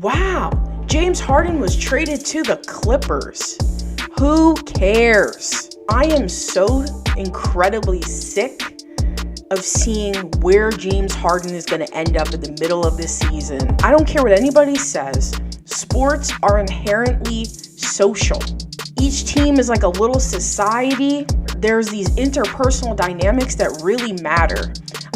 Wow, James Harden was traded to the Clippers. Who cares? I am so incredibly sick of seeing where James Harden is going to end up in the middle of this season. I don't care what anybody says. Sports are inherently social. Each team is like a little society. There's these interpersonal dynamics that really matter.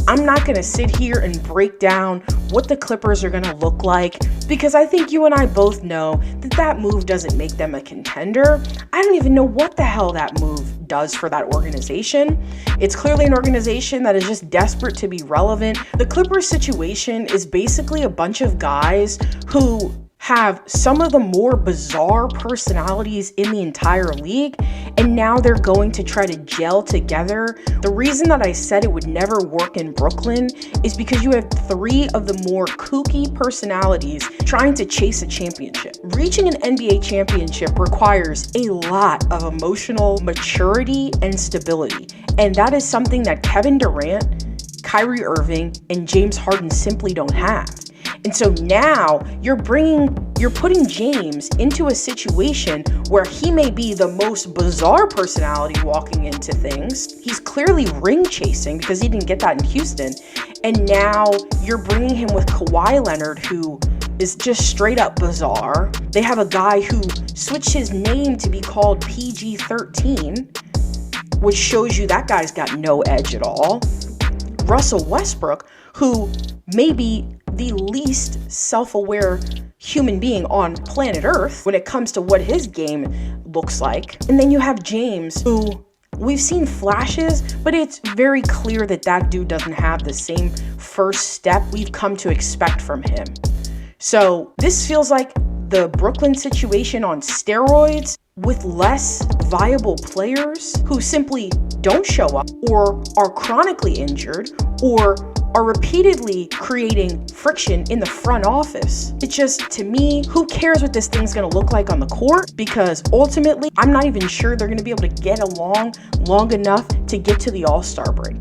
I'm not going to sit here and break down what the Clippers are going to look like because I think you and I both know that that move doesn't make them a contender. I don't even know what the hell that move does for that organization. It's clearly an organization that is just desperate to be relevant. The Clippers situation is basically a bunch of guys who have some of the more bizarre personalities in the entire league, and now they're going to try to gel together. The reason that I said it would never work in Brooklyn is because you have three of the more kooky personalities trying to chase a championship. Reaching an NBA championship requires a lot of emotional maturity and stability, and that is something that Kevin Durant, Kyrie Irving, and James Harden simply don't have. And so now you're putting James into a situation where he may be the most bizarre personality walking into things. He's clearly ring chasing because he didn't get that in Houston. And now you're bringing him with Kawhi Leonard, who is just straight up bizarre. They have a guy who switched his name to be called PG-13, which shows you that guy's got no edge at all. Russell Westbrook, who may be the least self-aware human being on planet Earth when it comes to what his game looks like. And then you have James, who we've seen flashes, but it's very clear that that dude doesn't have the same first step we've come to expect from him. So this feels like the Brooklyn situation on steroids, with less viable players who simply don't show up or are chronically injured or are repeatedly creating friction in the front office. It's just, to me, who cares what this thing's gonna look like on the court? Because ultimately, I'm not even sure they're gonna be able to get along long enough to get to the All-Star break.